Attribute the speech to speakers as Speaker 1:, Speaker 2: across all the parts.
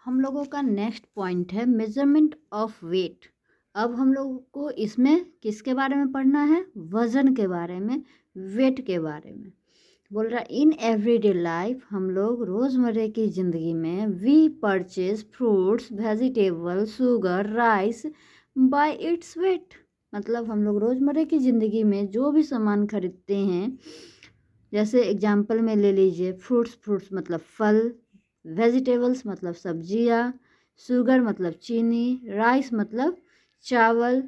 Speaker 1: हम लोगों का नेक्स्ट पॉइंट है मेजरमेंट ऑफ वेट। अब हम लोगों को इसमें किसके बारे में पढ़ना है? वज़न के बारे में, वेट के बारे में। बोल रहा इन एवरीडे लाइफ, हम लोग रोज़मर्रा की ज़िंदगी में we purchase fruits, vegetable, sugar, rice by its weight. मतलब हम लोग रोज़मर्रा की ज़िंदगी में जो भी सामान खरीदते हैं, जैसे एग्जाम्पल में ले लीजिए फ्रूट्स मतलब फल, वेजिटेबल्स मतलब सब्जियाँ, शुगर मतलब चीनी, राइस मतलब चावल।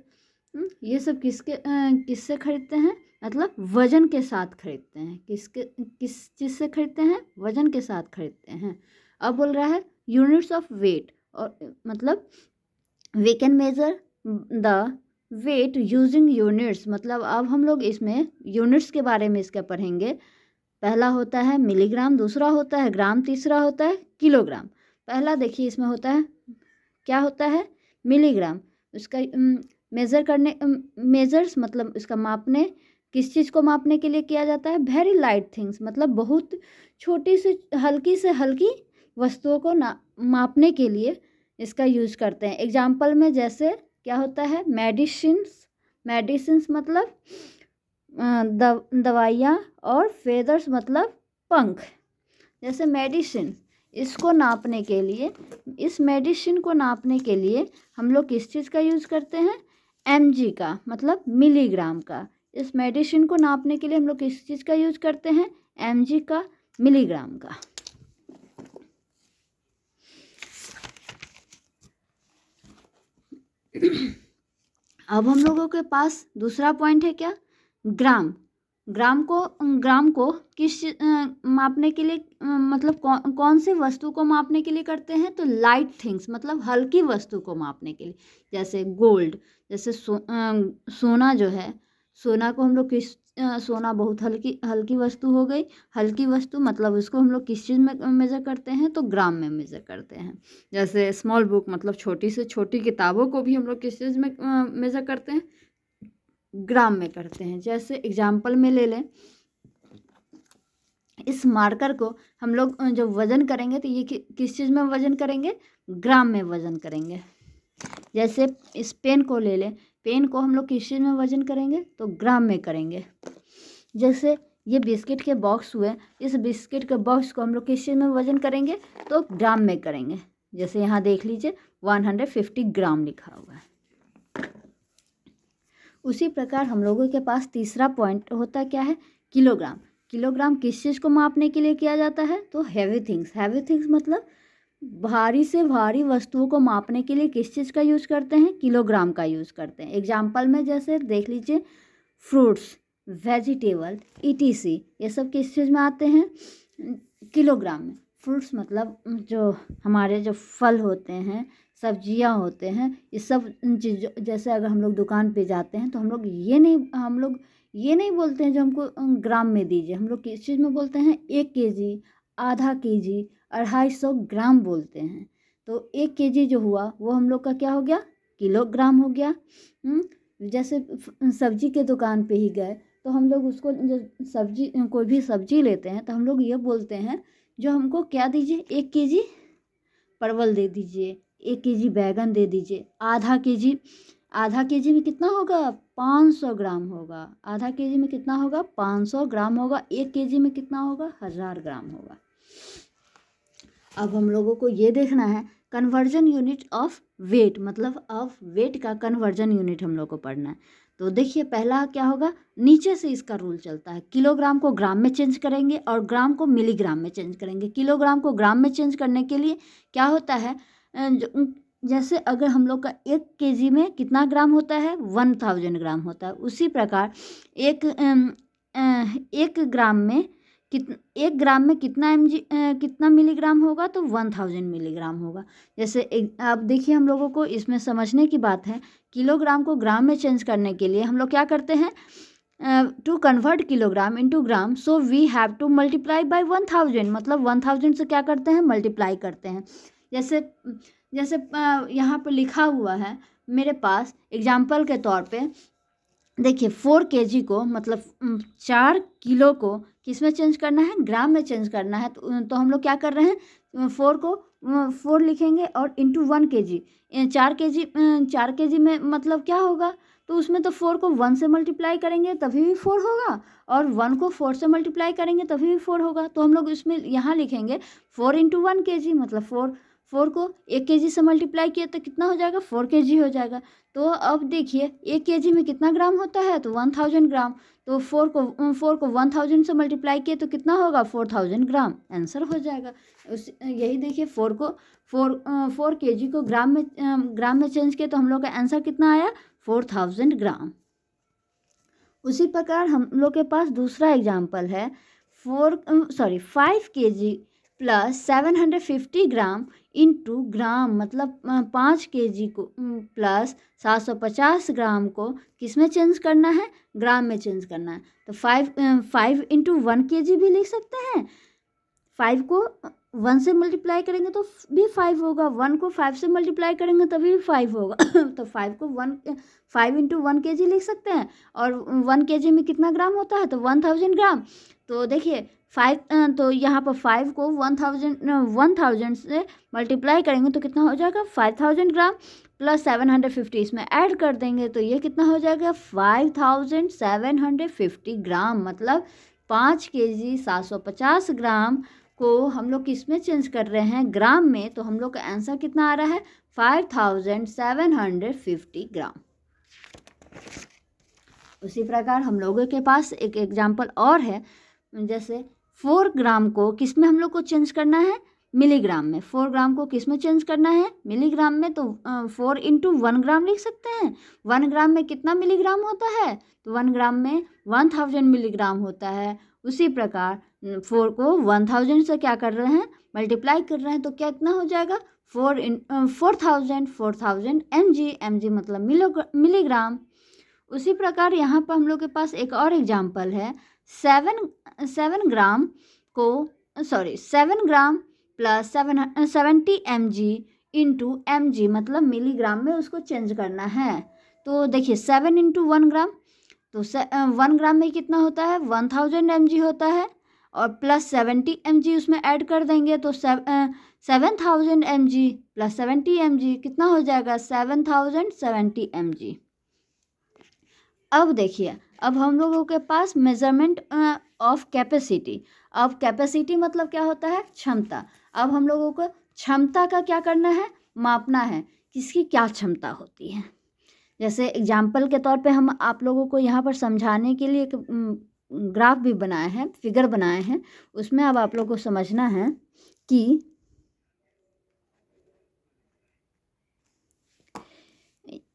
Speaker 1: ये सब किससे खरीदते हैं? मतलब वज़न के साथ खरीदते हैं। किस चीज़ से खरीदते हैं? वज़न के साथ खरीदते हैं। अब बोल रहा है यूनिट्स ऑफ वेट, और मतलब we can measure the weight using units. मतलब अब हम लोग इसमें यूनिट्स के बारे में इसका पढ़ेंगे। पहला होता है मिलीग्राम, दूसरा होता है ग्राम, तीसरा होता है किलोग्राम। पहला देखिए इसमें होता है, क्या होता है? मिलीग्राम। उसका मेजर्स मतलब इसका मापने, किस चीज़ को मापने के लिए किया जाता है? वेरी लाइट थिंग्स, मतलब बहुत छोटी से हल्की वस्तुओं को मापने के लिए इसका यूज़ करते हैं। एग्जाम्पल में जैसे क्या होता है? मेडिसिन्स मतलब दवाइयाँ, और फेदर्स मतलब पंख। जैसे मेडिसिन, इसको नापने के लिए, इस मेडिसिन को नापने के लिए हम लोग किस चीज़ का यूज़ करते हैं? mg का, मतलब मिलीग्राम का। इस मेडिसिन को नापने के लिए हम लोग किस चीज़ का यूज़ करते हैं? mg का, मिलीग्राम का। अब हम लोगों के पास दूसरा पॉइंट है क्या? ग्राम। ग्राम को किस मापने के लिए, मतलब कौन सी वस्तु को मापने के लिए करते हैं? तो लाइट थिंग्स, मतलब हल्की वस्तु को मापने के लिए। जैसे गोल्ड, जैसे सोना जो है, सोना को हम लोग सोना बहुत हल्की वस्तु हो गई। हल्की वस्तु मतलब उसको हम लोग किस चीज़ में मेज़र करते हैं? तो ग्राम में मेज़र करते हैं। जैसे स्मॉल बुक मतलब छोटी से छोटी किताबों को भी हम लोग किस चीज़ में मेज़र करते हैं? ग्राम में करते हैं। जैसे एग्जाम्पल में ले लें, इस मार्कर को हम लोग जब वज़न करेंगे तो ये किस चीज़ में वज़न करेंगे? ग्राम में वज़न करेंगे। जैसे इस पेन को ले लें, पेन को हम लोग किस चीज़ में वज़न करेंगे? तो ग्राम में करेंगे। जैसे ये बिस्किट के बॉक्स हुए, इस बिस्किट के बॉक्स को हम लोग किस चीज़ में वज़न करेंगे? तो ग्राम में करेंगे। जैसे यहाँ देख लीजिए 150 ग्राम लिखा हुआ है। उसी प्रकार हम लोगों के पास तीसरा पॉइंट होता क्या है? किलोग्राम। किलोग्राम किस चीज़ को मापने के लिए किया जाता है? तो हैवी थिंग्स मतलब भारी से भारी वस्तुओं को मापने के लिए किस चीज़ का यूज़ करते हैं? किलोग्राम का यूज़ करते हैं। एग्जाम्पल में जैसे देख लीजिए फ्रूट्स, वेजिटेबल, ईटीसी, ये सब किस चीज़ में आते हैं? किलोग्राम में। फ्रूट्स मतलब जो हमारे जो फल होते हैं, सब्जियां होते हैं, ये सब चीज़, जैसे अगर हम लोग दुकान पे जाते हैं तो हम लोग ये नहीं बोलते हैं जो हमको ग्राम में दीजिए। हम लोग किस चीज़ में बोलते हैं? 1 केजी, आधा केजी, 250 ग्राम बोलते हैं। तो 1 केजी जो हुआ वो हम लोग का क्या हो गया? किलोग्राम हो गया। जैसे सब्जी के दुकान पे ही गए तो हम लोग उसको कोई भी सब्जी लेते हैं तो हम लोग ये बोलते हैं, जो हमको क्या दीजिए? 1 केजी परवल दे दीजिए, 1 केजी बैगन दे दीजिए। आधा केजी में कितना होगा? 500 ग्राम होगा। आधा केजी में कितना होगा? 500 ग्राम होगा। 1 केजी में कितना होगा? 1000 ग्राम होगा। अब हम लोगों को ये देखना है कन्वर्जन यूनिट ऑफ वेट, मतलब ऑफ वेट का कन्वर्जन यूनिट हम लोग को पढ़ना है। तो देखिए पहला क्या होगा? नीचे से इसका रूल चलता है, किलोग्राम को ग्राम में चेंज करेंगे और ग्राम को मिलीग्राम में चेंज करेंगे। किलोग्राम को ग्राम में चेंज करने के लिए क्या होता है, जैसे अगर हम लोग का 1 केजी में कितना ग्राम होता है? 1000 ग्राम होता है। उसी प्रकार एक ग्राम में 1 ग्राम में कितना मिलीग्राम होगा? तो 1000 मिलीग्राम होगा। जैसे अब देखिए हम लोगों को इसमें समझने की बात है, किलोग्राम को ग्राम में चेंज करने के लिए हम लोग क्या करते हैं? To convert kilogram into gram, so we have to multiply by 1000, मतलब 1000 से क्या करते हैं? मल्टीप्लाई करते हैं। जैसे यहाँ पर लिखा हुआ है मेरे पास, एग्जाम्पल के तौर पे देखिए 4 केजी को, मतलब 4 किलो को किस में चेंज करना है? ग्राम में चेंज करना है। तो हम लोग क्या कर रहे हैं? 4 को 4 लिखेंगे और इंटू 1 kg, 4 kg में मतलब क्या होगा, तो उसमें तो 4 को 1 से मल्टीप्लाई करेंगे तभी भी 4 होगा, और 1 को 4 से मल्टीप्लाई करेंगे तभी भी 4 होगा। तो हम लोग इसमें यहाँ लिखेंगे 4 इंटू 1 kg, मतलब 4 को 1 kg से मल्टीप्लाई किया तो कितना हो जाएगा, 4 kg हो जाएगा। तो अब देखिए 1 kg में कितना ग्राम होता है, तो 1000 ग्राम। तो 4 को 1000 से मल्टीप्लाई किए तो कितना होगा, 4000 ग्राम, आंसर हो जाएगा। यही देखिए 4 kg को ग्राम में चेंज किए तो हम लोग का आंसर कितना आया, 4000 ग्राम। उसी प्रकार हम लोग के पास दूसरा एग्जाम्पल है 5 kg plus 750 gram into gram, मतलब 5 kg को प्लस 750 ग्राम को किस में चेंज करना है, ग्राम में चेंज करना है। तो 5 इंटू 1 kg भी लिख सकते हैं। 5 को 1 से मल्टीप्लाई करेंगे तो भी 5 होगा, 1 को 5 से मल्टीप्लाई करेंगे तभी भी 5 होगा। तो 5 इंटू 1 kg लिख सकते हैं। और 1 kg में कितना ग्राम होता है, तो 1000 ग्राम। तो देखिए 5, तो यहाँ पर 5 को 1000 से मल्टीप्लाई करेंगे तो कितना हो जाएगा, 5000 ग्राम प्लस 750 इसमें ऐड कर देंगे तो ये कितना हो जाएगा, 5750 ग्राम। मतलब 5 kg 750 ग्राम को हम लोग किस में चेंज कर रहे हैं, ग्राम में। तो हम लोग का आंसर कितना आ रहा है, 5750 ग्राम। उसी प्रकार हम लोगों के पास एक एग्जाम्पल और है, जैसे 4 ग्राम को किस में हम लोग को चेंज करना है, मिलीग्राम में। 4 ग्राम को किस में चेंज करना है, मिलीग्राम में। तो 4 इंटू 1 ग्राम लिख सकते हैं। 1 ग्राम में कितना मिलीग्राम होता है, तो 1 ग्राम में 1000 मिलीग्राम होता है। उसी प्रकार 4 को 1000 से क्या कर रहे हैं, मल्टीप्लाई कर रहे हैं, तो क्या इतना हो जाएगा, 4000 mg मतलब मिलीग्राम। उसी प्रकार यहाँ पर हम लोग के पास एक और एग्जाम्पल है, 7 gram plus 70 mg into mg, मतलब मिलीग्राम में उसको चेंज करना है। तो देखिए 7 इंटू 1 ग्राम, तो 1 ग्राम में कितना होता है, 1000 mg होता है, और प्लस 70 mg उसमें ऐड कर देंगे तो 7000 mg प्लस 70 mg कितना हो जाएगा, 7070 mg। अब देखिए, अब हम लोगों के पास मेजरमेंट ऑफ कैपेसिटी। अब कैपेसिटी मतलब क्या होता है, क्षमता। अब हम लोगों को क्षमता का क्या करना है, मापना है, किसकी क्या क्षमता होती है। जैसे एग्जाम्पल के तौर पे हम आप लोगों को यहाँ पर समझाने के लिए एक ग्राफ भी बनाए हैं, फिगर बनाए हैं। उसमें अब आप लोगों को समझना है कि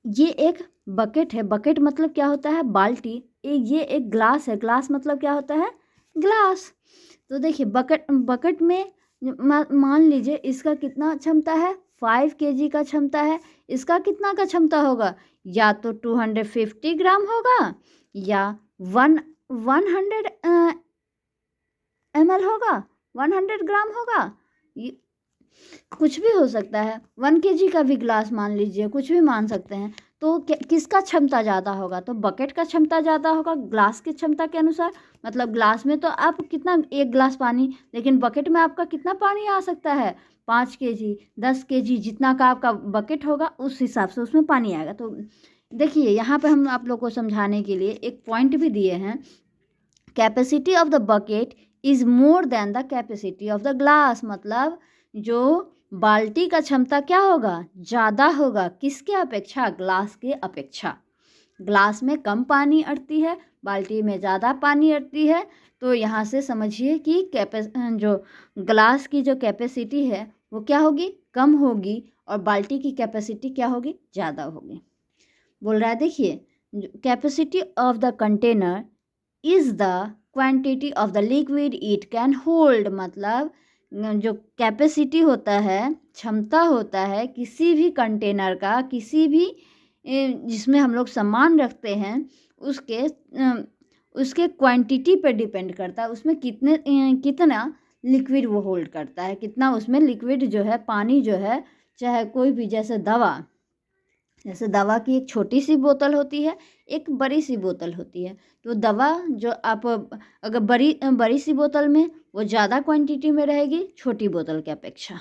Speaker 1: ये एक बकेट है। बकेट मतलब क्या होता है, बाल्टी। ये एक ग्लास है। ग्लास मतलब क्या होता है, ग्लास। तो देखिए बकेट में मान लीजिए इसका कितना क्षमता है, 5 kg का क्षमता है। इसका कितना का क्षमता होगा, या तो 250 ग्राम होगा, या 100 ml होगा, 100 ग्राम होगा, कुछ भी हो सकता है। 1 kg का भी ग्लास मान लीजिए, कुछ भी मान सकते हैं। तो किसका क्षमता ज़्यादा होगा, तो बकेट का क्षमता ज़्यादा होगा ग्लास की क्षमता के अनुसार। मतलब ग्लास में तो आप कितना, 1 ग्लास पानी, लेकिन बकेट में आपका कितना पानी आ सकता है, 5 kg 10 kg, जितना का आपका बकेट होगा उस हिसाब से उसमें पानी आएगा। तो देखिए यहाँ पे हम आप लोग को समझाने के लिए एक पॉइंट भी दिए हैं, capacity of the bucket is more than the capacity of the glass. मतलब जो बाल्टी का क्षमता क्या होगा, ज़्यादा होगा, किसके अपेक्षा, ग्लास के अपेक्षा। ग्लास में कम पानी अटती है, बाल्टी में ज़्यादा पानी अटती है। तो यहाँ से समझिए कि जो ग्लास की जो कैपेसिटी है वो क्या होगी, कम होगी, और बाल्टी की कैपेसिटी क्या होगी, ज़्यादा होगी। बोल रहा है देखिए, capacity of the container is the quantity of the liquid it can hold. मतलब जो कैपेसिटी होता है, क्षमता होता है किसी भी कंटेनर का, किसी भी जिसमें हम लोग सामान रखते हैं, उसके क्वांटिटी पर डिपेंड करता है, उसमें कितना लिक्विड वो होल्ड करता है, कितना उसमें लिक्विड जो है, पानी जो है, चाहे कोई भी, जैसे दवा की एक छोटी सी बोतल होती है, एक बड़ी सी बोतल होती है। तो दवा जो आप अगर बड़ी सी बोतल में वो ज़्यादा क्वांटिटी में रहेगी छोटी बोतल के अपेक्षा।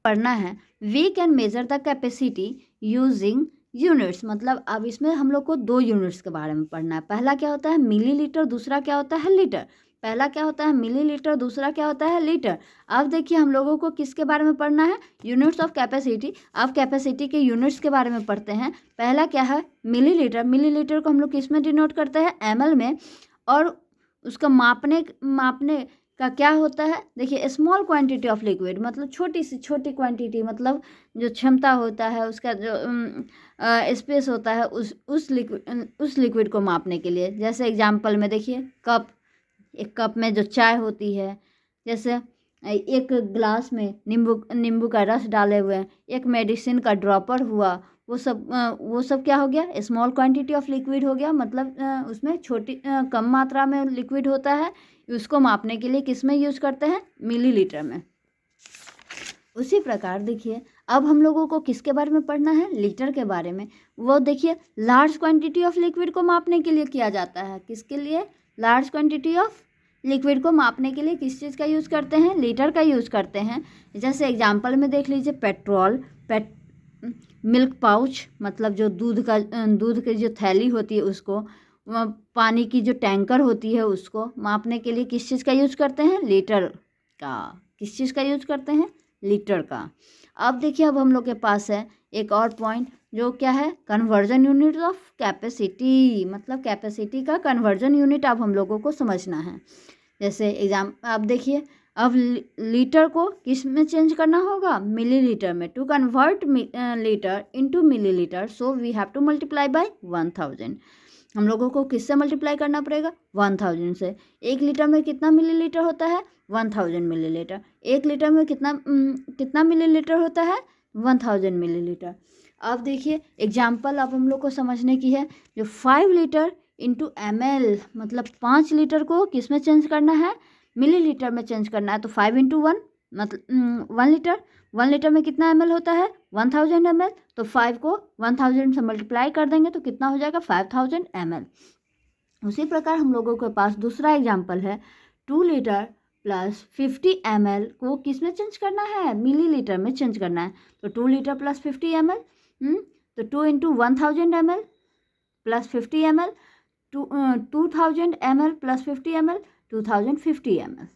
Speaker 1: पढ़ना है, we can measure the capacity using units. मतलब अब इसमें हम लोग को 2 यूनिट्स के बारे में पढ़ना है। पहला क्या होता है मिलीलीटर, दूसरा क्या होता है लीटर। पहला क्या होता है मिलीलीटर, दूसरा क्या होता है लीटर। अब देखिए हम लोगों को किसके बारे में पढ़ना है, यूनिट्स ऑफ कैपेसिटी। अब कैपेसिटी के यूनिट्स के बारे में पढ़ते हैं। पहला क्या है मिलीलीटर। मिलीलीटर को हम लोग किस में डिनोट करते हैं, ml में। और उसका मापने का क्या होता है, देखिए स्मॉल क्वांटिटी ऑफ लिक्विड, मतलब छोटी से छोटी क्वांटिटी, मतलब जो क्षमता होता है उसका जो स्पेस होता है उस लिक्विड को मापने के लिए। जैसे एग्जांपल में देखिए कप, एक कप में जो चाय होती है, जैसे एक ग्लास में नींबू का रस डाले हुए हैं, एक मेडिसिन का ड्रॉपर हुआ, वो सब क्या हो गया, स्मॉल क्वांटिटी ऑफ लिक्विड हो गया। मतलब उसमें छोटी कम मात्रा में लिक्विड होता है। उसको मापने के लिए किस में यूज़ करते हैं, मिलीलीटर में। उसी प्रकार देखिए अब हम लोगों को किसके बारे में पढ़ना है, लीटर के बारे में। वो देखिए लार्ज क्वांटिटी ऑफ लिक्विड को मापने के लिए किया जाता है। किसके लिए, लार्ज क्वांटिटी ऑफ लिक्विड को मापने के लिए किस चीज़ का यूज़ करते हैं, लीटर का यूज़ करते हैं। जैसे एग्जांपल में देख लीजिए पेट्रोल, मिल्क पाउच, मतलब जो दूध की जो थैली होती है उसको, पानी की जो टैंकर होती है उसको मापने के लिए किस चीज़ का यूज़ करते हैं, लीटर का। किस चीज़ का यूज़ करते हैं, लीटर का। अब देखिए अब हम लोग के पास है एक और पॉइंट, जो क्या है, कन्वर्जन यूनिट ऑफ कैपेसिटी। मतलब कैपेसिटी का कन्वर्जन यूनिट अब हम लोगों को समझना है। जैसे अब देखिए अब लीटर को किस में चेंज करना होगा, मिलीलीटर में। To convert litre into millilitre, so we have to multiply by 1000। हम लोगों को किससे मल्टीप्लाई करना पड़ेगा, 1000 से। 1 लीटर में कितना मिलीलीटर होता है, 1000 मिलीलीटर। 1 लीटर में कितना मिलीलीटर होता है, 1000 मिलीलीटर। अब देखिए एग्जाम्पल अब हम लोग को समझने की है, जो 5 लीटर इंटू ml, मतलब 5 लीटर को किस में चेंज करना है, मिलीलीटर में चेंज करना है। तो 5 इंटू 1 मतलब 1 लीटर। 1 लीटर में कितना ml होता है, 1000 ml। तो 5 को 1000 से मल्टीप्लाई कर देंगे तो कितना हो जाएगा, 5000 ml। उसी प्रकार हम लोगों के पास दूसरा एग्जाम्पल है, 2 लीटर प्लस 50 ml को किस में चेंज करना है, मिलीलीटर में चेंज करना है। तो 2 लीटर प्लस 50 ml, तो 2 into 1000 ml plus 50 ml, 2000 ml plus 50 ml, 2050 ml।